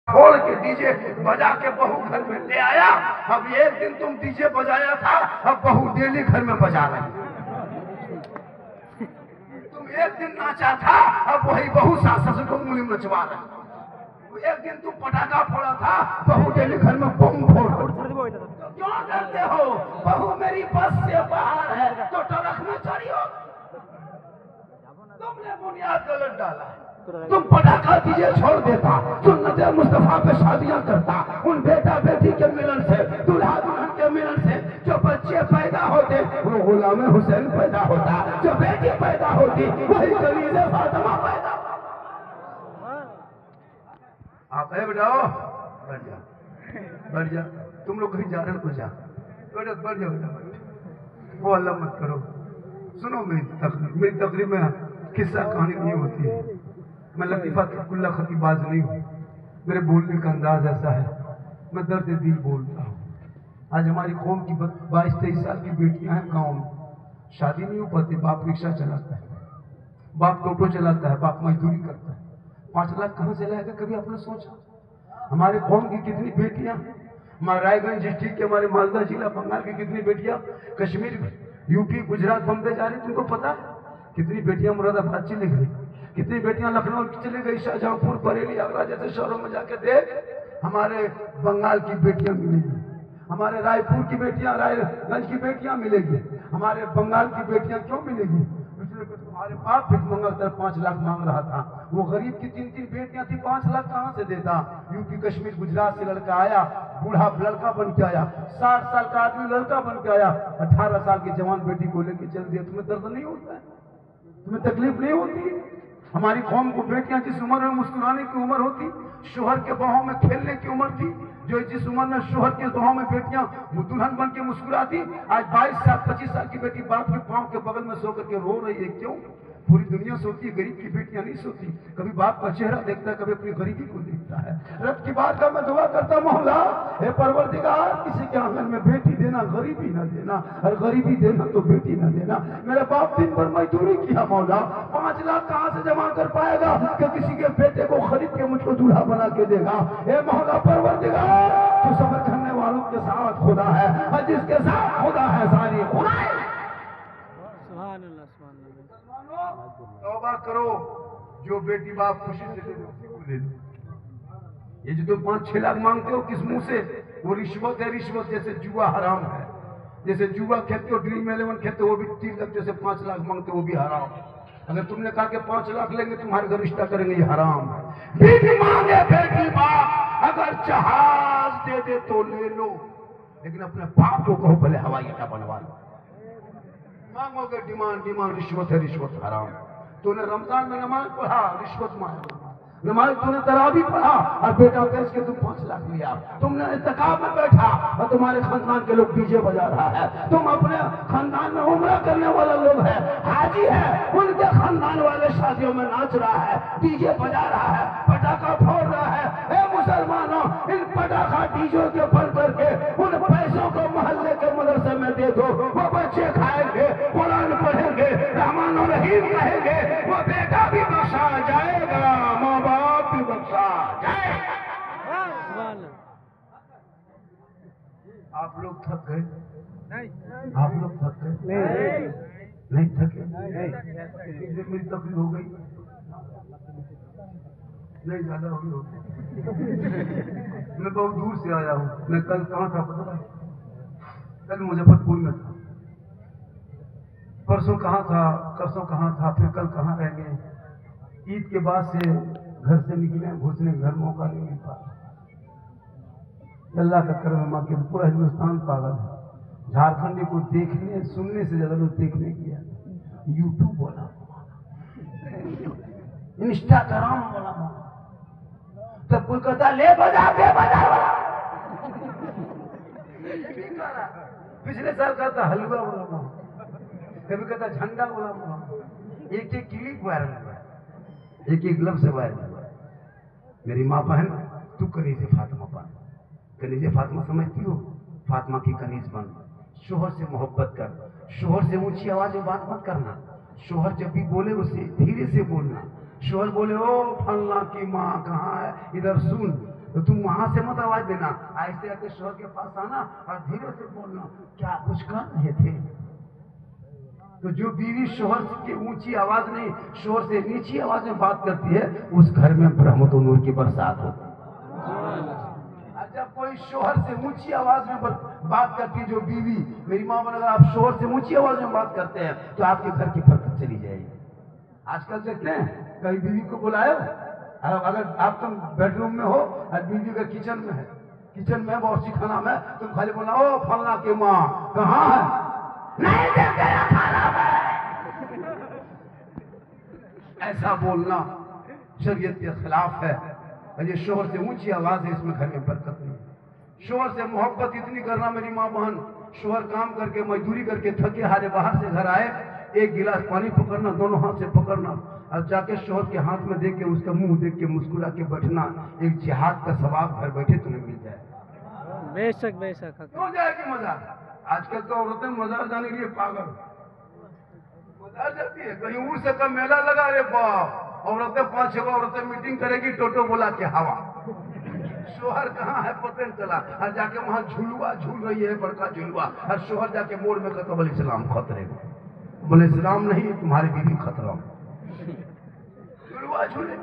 छोड़ के डीजे बजा के बहू घर में ले आया। अब एक दिन तुम डीजे बजाया था, अब बहू डेली घर में बजा रही। तुम एक दिन नाचा था, अब वही बहू सास ससुर को उंगली में नचवा रही। एक दिन तुम पटाखा फोड़ा था, बहू डेली घर में बम फोड़ रही। तो क्यों डरते हो? बहू मेरी बस से बाहर है तो ट्रक में चढ़ी हो। तुमने बुनियाद गलत डाला। तुम पटाखा डीजे छोड़ देता, सुन्नत मुस्तफा पे शादियां करता, उन बेटा बेटी के मिलन से, दूल्हा दुल्हन के मिलन से जो बच्चे पैदा होते वो गुलाम हुसैन पैदा होता, जो बेटी पैदा होती वही कलीज़े फातिमा पैदा। आप है बेटाओ, बढ़ जा बढ़ जा। तुम लोग कहीं जा रहे हो तो जा, बढ़ जाओ बेटा। वो अल्लाह मत करो। सुनो मेरी तकरीर में किस्सा कहानी नहीं होती है। मैं लतीफ़ा कुल्ला खतीबाज नहीं हूँ। मेरे बोलने का अंदाज ऐसा है, मैं दर्द दिल बोलता हूँ। आज हमारी कौम की 22-23 साल की बेटियां हैं गांव में, शादी नहीं हो पाती। बाप रिक्शा चलाता है, बाप टोटो चलाता है, बाप मजदूरी करता है। 5 लाख कहाँ से लाएगा? कभी आपने सोचा? हमारे कौम की कितनी बेटियां, हमारे रायगंज डिस्ट्रिक्ट के, हमारे मालदा जिला बंगाल की कितनी बेटियां कश्मीर, यूपी, गुजरात, बम्बे जा रही। तुमको पता है? कितनी बेटियां मुरादाबाद चली गई, कितनी बेटियां लखनऊ चले गई, शाहजहांपुर, बरेली, आगरा जैसे शहरों में जाके देख। हमारे बंगाल की बेटियां मिलेगी, हमारे रायपुर की बेटियां, रायगंज की बेटियां मिलेगी, हमारे बंगाल की बेटियां क्यों मिलेगी? तुम्हारे बाप भिख मंगा कर 5 लाख मांग रहा था। वो गरीब की 3-3 बेटियां थी, 5 लाख कहां से देता? यूपी, कश्मीर, गुजरात से लड़का आया, बूढ़ा लड़का बन के आया, 60 साल का आदमी लड़का बन के आया, 18 साल की जवान बेटी को लेके चल दिया। तुम्हें दर्द नहीं होता है? तुम्हें तकलीफ नहीं होती? हमारी कौम को बेटियां जिस उम्र में मुस्कुराने की उम्र होती, शोहर के बाहों में खेलने की उम्र थी, जो जिस उम्र में शोहर के बाहों में बेटियां दुल्हन बन के मुस्कुराती, आज 22 साल 25 साल की बेटी बाप के पांव के बगल में सो करके रो रही है। क्यों? पूरी दुनिया सोती है, गरीब की बेटियां नहीं सोती। कभी बाप का चेहरा देखता है, कभी अपनी गरीबी को देखता है। रब की बात का मैं दुआ करता मौला, हे परवरदिगार, किसी के आंगन में बेटी देना गरीबी ना देना, और गरीबी देना तो बेटी ना देना। मेरे बाप दिन भर मजदूरी किया मौला, 5 लाख कहां से जमा कर पाएगा कि किसी के बेटे को खरीद के मुझको दूल्हा बना के देगा? हे मौला परवरदिगार, तू सब्र करने वालों के साथ खुदा है, और जिसके साथ खुदा है सारी खुदा है। तौबा करो, जो बेटी बाप खुशी से दे दो उसी को ले लो। ये जो तुम 5-6 लाख मांगते हो किस मुंह से? वो रिश्वत है। रिश्वत जैसे जुआ हराम है, जैसे जुआ खेलते हो, ड्रीम 11 खेलते हो, वो भी 3 लाख जैसे 5 लाख मांगते हो, वो भी हराम है। अगर तुमने कहा कि 5 लाख लेंगे तुम्हारे घर रिश्ता करेंगे, ये हराम है। बेटी मांगे बेटी बाप, अगर जहाज दे दे तो ले लो, लेकिन अपने बाप को कहो पहले हवाई अड्डा बनवा लो। मांगोगे डिमांड रिश्वत है, रिश्वत हराम। तूने रमजान में नमाज पढ़ा, रिश्वत मांग नमाज, तूने तरावी पढ़ा और बेटा बेच के तुम 5 लाख लिया। तुमने इत्तिकाफ में बैठा और तुम्हारे खानदान के लोग डीजे बजा रहा है। तुम अपने खानदान में उम्रा करने वाला लोग है, हाजी है, उनके खानदान वाले शादियों में नाच रहा है, डीजे बजा रहा है, पटाखा फोड़ रहा है। हे मुसलमानों, इन पटाखा डीजे के भर करके उन पैसों को मोहल्ले के मदरसे में दे दो। वो बच्चे खाएंगे, कुरान पढ़ेंगे, रहमान और रहीम कहेंगे, वो बेटा भी बख्शा जाएगा, माँ बाप भी बख्शा जाएगा। आप लोग थक गए? आप लोग थक गए? नहीं थके? मेरी तकलीफ हो गई? नहीं, ज्यादा हो गई। मैं बहुत दूर से आया हूँ। मैं कल कहाँ था पता है? कल मुजफ्फरपुर में था, परसों कहाँ था, परसों कहाँ था, फिर कल कहाँ रह गए। ईद के बाद से घर से निकले, घुसने घर मौका नहीं मिल पाया। अल्लाह का करम है, माँ के पूरा हिंदुस्तान पागल है। झारखंडी को देखने सुनने से ज्यादा लोग देखने किया। यूट्यूब वाला, इंस्टाग्राम वाला, तब कोई कहता ले बजा दे बजा। पिछले साल कहता हलवा वाला, कभी कहता झंडा वाला। एक क्लिप वायरल हुआ, एक लफ्ज वायरल हुआ। मेरी माँ बहन, तू कनीज़े फातिमा बन। कनीज़े फातिमा समझती हो? फातिमा की कनीज बन। शोहर से मोहब्बत कर, शोहर से ऊंची आवाज में बात मत करना। शोहर जब भी बोले उसे धीरे से बोलना। शोहर बोले ओ फल्ला की माँ कहाँ है, इधर सुन, तो तुम वहां से मत आवाज देना, ऐसे आके शोहर के पास आना और धीरे से बोलना, क्या कुछ कर रहे थे। तो जो बीवी शोहर की ऊंची आवाज नहीं, शोहर से नीची आवाज में बात करती है, उस घर में रहमत और नूर की बरसात होती है। जब कोई शोहर से ऊंची आवाज में बात करती है, जो बीवी, मेरी माँ बन, अगर आप शोहर से ऊंची आवाज में बात करते हैं तो आपके घर की बरकत चली जाएगी। आजकल देखते हैं कहीं बीवी को बुलाए, अगर आप तुम बेडरूम में हो और बीवी का किचन में है, किचन में बहुत सी खाना में, तुम खाली बोला, ओ फलना की माँ कहाँ है, नहीं देख गया खाना में। ऐसा बोलना शरीयत के खिलाफ है। ये शोहर से ऊंची आवाज है, इसमें घर में बरकत नहीं। शोहर से मोहब्बत इतनी करना, मेरी माँ बहन, शोहर काम करके मजदूरी करके थके हारे बाहर से घर आए, एक गिलास पानी पकड़ना, दोनों हाथ से पकड़ना और जाके शोहर के हाथ में देख के उसका मुंह देख के मुस्कुरा के बैठना, एक जिहाद का सवाब घर बैठे तुम्हें मिल जाए। बेशक बेशक हो जाएगी मजा। आजकल तो औरतें मजार जाने के लिए पागल, मजार जाती है, कहीं ऊर से का मेला लगा, रे बाप, औरतें 5-6 औरतें मीटिंग करेगी, टोटो बोला के हवा। शोहर कहाँ है पता नहीं चला, और जाके वहां झुलुआ झूल रही है, बड़का झुलुआ, और शोहर जाके मोड़ में कहता, बोले इस्लाम खतरे में, बोले इस्लाम नहीं तुम्हारी बीवी खतरा में। झुलुआ झूले,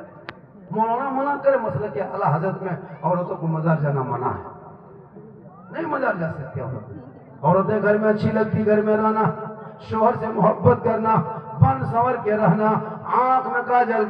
मौलाना मना करे, मसला के आला हजरत में औरतों को मजार जाना मना है, नहीं मजार जा सकते औरतें घर में अच्छी लगती, घर में रहना, शोहर से मोहब्बत करना, बन संवर के रहना, आंख में काजल,